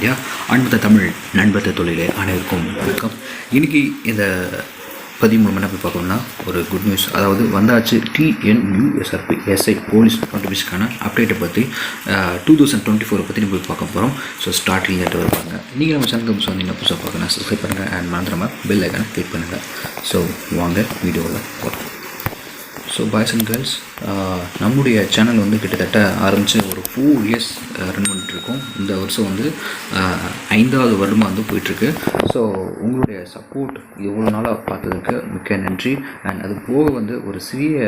India. அன்புத்த Tamil நண்பத்த தொழிலே அனைவருக்கும் வணக்கம். இன்றைக்கி இந்த பதிவு மூலம் என்ன போய் பார்க்கணும்னா ஒரு குட் நியூஸ், அதாவது வந்தாச்சு டிஎன்யூஎஸ்ஆர்பி எஸ்ஐ போலீஸ் நோட்டிஃபிகேஷனுக்கான அப்டேட்டை பற்றி 2024 பற்றி நம்ம போய் பார்க்க போகிறோம். ஸோ ஸ்டார்டிங் வருவாங்க. நீங்கள் நம்ம சேனலுக்கு புதுசாக வந்தீங்கன்னா புதுசாக பார்க்கணும், சப்ஸ்கிரைப் பண்ணுங்கள் அண்ட் மறந்துடாமல் பெல் ஐக்கானை கிளிக் பண்ணுங்கள். ஸோ வாங்க வீடியோவில் போகிறோம். ஸோ பாய்ஸ் அண்ட் கேர்ள்ஸ், நம்முடைய சேனல் வந்து கிட்டத்தட்ட ஆரம்பித்து ஒரு 4 இயர்ஸ் ரன் பண்ணிட்டுருக்கோம். இந்த வருஷம் வந்து 5வது வருடமாக வந்து போயிட்டுருக்கு. ஸோ உங்களுடைய சப்போர்ட் இவ்வளோ நாளாக பார்த்ததுக்கு மிக்க நன்றி. அண்ட் அது போக வந்து ஒரு சிறிய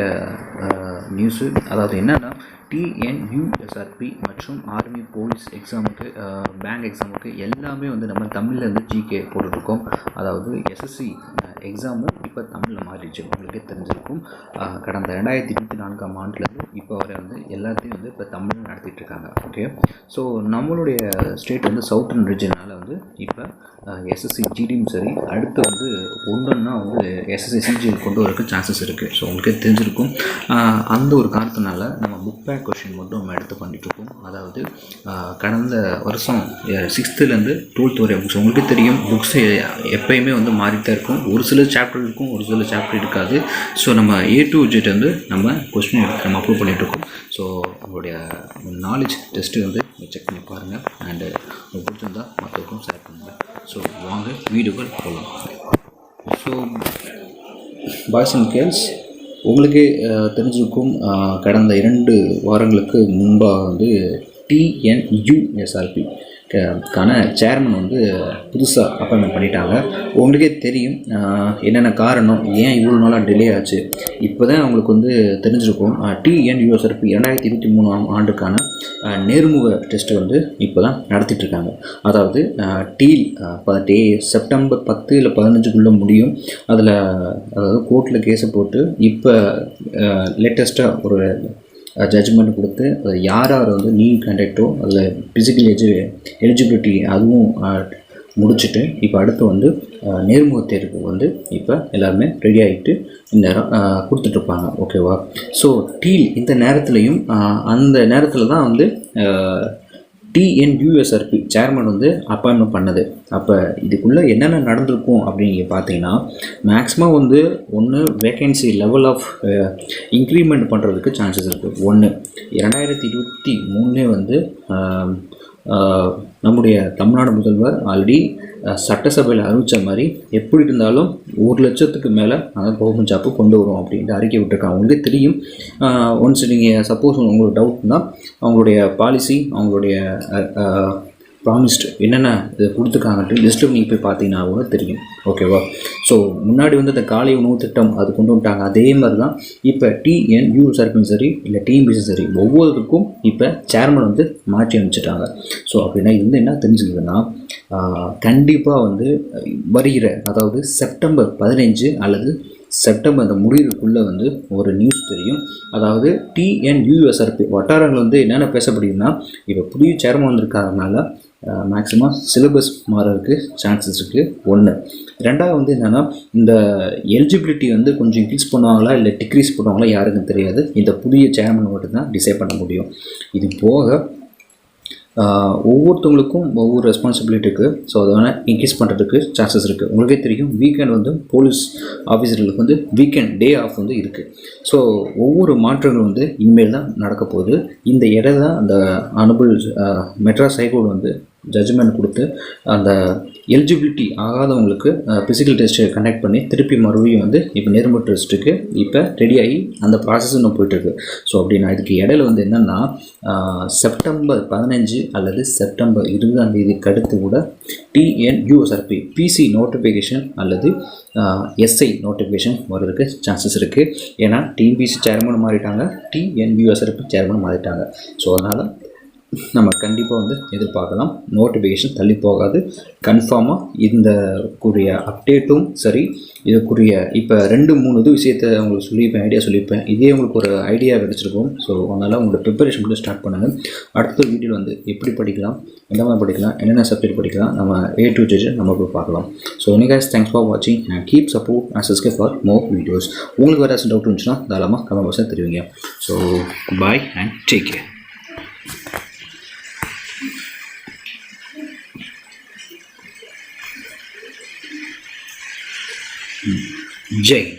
நியூஸு, அதாவது என்னென்னா டிஎன்யூஎஸ்ஆர்பி மற்றும் ஆர்மி போலீஸ் எக்ஸாமுக்கு, பேங்க் எக்ஸாமுக்கு எல்லாமே வந்து நம்ம தமிழில் வந்து ஜிகே போட்டுட்ருக்கோம். அதாவது எஸ்எஸ்சி எக்ஸாமும் இப்போ தமிழில் மாறிடுச்சு, உங்களுக்கே தெரிஞ்சிருக்கும். கடந்த 2024ஆம் ஆண்டுலேருந்து இப்போ வரை வந்து எல்லாத்தையும் வந்து இப்போ தமிழில் நடத்திட்டுருக்காங்க. ஓகே, ஸோ நம்மளுடைய ஸ்டேட் வந்து சவுத்தர்ன் ரீஜனால் வந்து இப்போ எஸ்எஸ்சி ஜிடியும் சரி, அடுத்து வந்து ஒன்றுன்னா வந்து எஸ்எஸ்சி சிஜிஎல் கொண்டு வரதுக்கு சான்சஸ் இருக்குது. ஸோ உங்களுக்கே தெரிஞ்சிருக்கும். அந்த ஒரு காரணத்தினால நம்ம புக் பேக் கொஷின் மட்டும் நம்ம எடுத்து பண்ணிகிட்ருக்கோம். அதாவது கடந்த வருஷம் 6th-லேருந்து 12th வரை புக்ஸ், உங்களுக்கே தெரியும் புக்ஸ் எப்போயுமே வந்து மாறிட்டு தான் இருக்கும். ஒரு சில சாப்டர் இருக்கும், ஒரு சில சாப்டர் இருக்காது. ஸோ நம்ம A to Z வந்து நம்ம கொஸ்டின் எடுத்து நம்ம அப்ரூவ் பண்ணிகிட்ருக்கோம். ஸோ உங்களுடைய நாலேஜ் டெஸ்ட்டு வந்து செக் பண்ணி பாருங்கள். அண்டு உங்களுக்கு பிடிச்சிருந்தால் மற்றவருக்கும் ஷேர் பண்ணுங்கள். ஸோ வாங்க வீடியோக்கள் போகலாம். ஸோ பாய்ஸ் அண்ட் கேர்ள்ஸ், உங்களுக்கு தெரிஞ்சிருக்கும், கடந்த 2 வாரங்களுக்கு முன்பாக வந்து டிஎன்யூஎஸ்ஆர்பி க்கான சேர்மன் வந்து புதுசாக அப்பாயின்மெண்ட் பண்ணிட்டாங்க. உங்களுக்கே தெரியும் என்னென்ன காரணம், ஏன் இவ்வளோ நாளாக டிலே ஆச்சு. இப்போ தான் அவங்களுக்கு வந்து தெரிஞ்சிருக்கும். டிஎன்யூஎஸ்ஆர்பி 2023ஆம் ஆண்டுக்கான நேர்முக டெஸ்ட்டு வந்து இப்போ தான் நடத்திட்டுருக்காங்க. அதாவது செப்டம்பர் 10 இல்லை 15க்குள்ளே முடியும். அதாவது கோர்ட்டில் கேஸை போட்டு இப்போ லேட்டஸ்ட்டாக ஒரு ஜட்ஜ்மெண்ட் கொடுத்து அது யார் வந்து நீட் கண்டக்டோ அதில் ஃபிசிக்கல் எலிஜிபிலிட்டி அதுவும் முடிச்சுட்டு இப்போ அடுத்து வந்து நேர்முக தேர்வு வந்து இப்போ எல்லாருமே ரெடி ஆகிட்டு இந்நேரம் கொடுத்துட்ருப்பாங்க. ஓகேவா? ஸோ இந்த நேரத்துலையும் அந்த நேரத்தில் தான் வந்து டிஎன்யூஎஸ்ஆர்பி சேர்மன் வந்து அப்பாயின்மெண்ட் பண்ணது. அப்போ இதுக்குள்ளே என்னென்ன நடந்திருக்கும் அப்படின்னு பார்த்தீங்கன்னா, மேக்ஸிமம் வந்து ஒன்று வேக்கன்சி லெவல் ஆஃப் இன்க்ரிமெண்ட் பண்ணுறதுக்கு சான்சஸ் இருக்குது. 2023 வந்து நம்முடைய தமிழ்நாடு முதல்வர் ஆல்ரெடி சட்டசபையில் அறிவித்த மாதிரி எப்படி இருந்தாலும் 1,00,000க்கு மேலே கவர்மெண்ட் ஜாப்பு கொண்டு வரும் அப்படின்ட்டு அறிக்கை விட்டுருக்காங்க. உங்களுக்கு தெரியும். ஒன்ஸ் நீங்கள் சப்போஸ் உங்களுக்கு டவுட்னா அவங்களுடைய பாலிசி, அவங்களுடைய ப்ராமிஸ்டு என்னென்ன இது கொடுத்துருக்காங்கன்ட்டு லிஸ்ட்டு நீங்கள் போய் பார்த்தீங்கன்னா கூட தெரியும். ஓகேவா? ஸோ முன்னாடி வந்து அந்த காலை உணவு திட்டம் அது கொண்டு வந்துட்டாங்க. அதே மாதிரி தான் இப்போ டிஎன்யூஎஸ்ஆர்பியும் சரி இல்லை டிஎன்பிசியும் சரி ஒவ்வொருத்துக்கும் இப்போ சேர்மன் வந்து மாற்றி அனுப்பிச்சிட்டாங்க. ஸோ அப்படின்னா இது வந்து என்ன தெரிஞ்சுக்குதுன்னா, கண்டிப்பாக வந்து வருகிற, அதாவது செப்டம்பர் 15 அல்லது செப்டம்பர் அந்த முடிவுக்குள்ளே வந்து ஒரு நியூஸ் தெரியும். அதாவது டிஎன்யூஎஸ்ஆர்பி வட்டாரங்கள் வந்து என்னென்ன பேசப்படுதுன்னா, இப்போ புதிய சேர்மன் வந்திருக்காதனால மேக்ஸிமம் சிலபஸ் மாறதுக்கு சான்சஸ் இருக்குது. 1. 2வது வந்து என்னென்னா, இந்த எலிஜிபிலிட்டி வந்து கொஞ்சம் இன்க்ரீஸ் பண்ணுவாங்களா இல்லை டிக்ரீஸ் பண்ணுவாங்களா யாருக்கும் தெரியாது. இந்த புதிய சேர்மன் மட்டும்தான் டிசைட் பண்ண முடியும். இது போக ஒவ்வொருத்தவங்களுக்கும் ஒவ்வொரு ரெஸ்பான்சிபிலிட்டி இருக்குது. ஸோ அதை வேணால் இன்க்ரீஸ் பண்ணுறதுக்கு சான்சஸ் இருக்குது. உங்களுக்கே தெரியும், வீக்கெண்ட் வந்து போலீஸ் ஆஃபீஸர்களுக்கு வந்து வீக்கெண்ட் டே ஆஃப் வந்து இருக்குது. ஸோ ஒவ்வொரு மாற்றங்களும் வந்து இனிமேல் தான் நடக்க போகுது. இந்த இடம் தான் அந்த ஆனரபிள் மெட்ராஸ் ஹைகோர்ட் வந்து ஜட்ஜ்மெண்ட் கொடுத்து அந்த எலிஜிபிலிட்டி ஆகாதவங்களுக்கு ஃபிசிக்கல் டெஸ்ட்டு கண்டக்ட் பண்ணி திருப்பி மறுபடியும் வந்து இப்போ நேர்முக டெஸ்ட்டுக்கு இப்போ ரெடியாகி அந்த ப்ராசஸ் இன்னும் போயிட்டுருக்கு. ஸோ அப்படின்னா இதுக்கு இடையில வந்து என்னென்னா, செப்டம்பர் 15 அல்லது செப்டம்பர் 20ஆம் தேதிக்கு அடுத்து கூட டிஎன்யூஎஸ்ஆர்பி பிசி நோட்டிஃபிகேஷன் அல்லது எஸ்ஐ நோட்டிஃபிகேஷன் வர்றதுக்கு சான்சஸ் இருக்குது. ஏன்னா டிஎன்பிசி சேர்மன் மாறிட்டாங்க, டிஎன்யூஎஸ்ஆர்பி சேர்மன் மாறிட்டாங்க. ஸோ அதனால் நம்ம கண்டிப்பாக வந்து எதிர்பார்க்கலாம். நோட்டிஃபிகேஷன் தள்ளி போகாது. கன்ஃபார்மாக இந்த கூடிய அப்டேட்டும் சரி, இதுக்குரிய இப்போ 2-3 விஷயத்தை உங்களுக்கு சொல்லியிருப்பேன், ஐடியா சொல்லியிருப்பேன். இதே உங்களுக்கு ஒரு ஐடியா கிடச்சிருக்கும். ஸோ அதனால் உங்களோட ப்ரிப்பரேஷன் மட்டும் ஸ்டார்ட் பண்ணுங்கள். அடுத்த வீடியோவில் வந்து எப்படி படிக்கலாம், எந்த மாதிரி படிக்கலாம், என்னென்ன சப்ஜெக்ட் படிக்கலாம், நம்ம A to Z நம்ம போய் பார்க்கலாம். ஸோ guys, தேங்க்ஸ் ஃபார் வாட்சிங் and keep support and subscribe for more videos. உங்களுக்கு வேறு டவுட் இருந்துச்சுன்னா தாராளமாக கமெண்ட் பாக்ஸில் தெரிவிங்க. So bye and take care. Jai.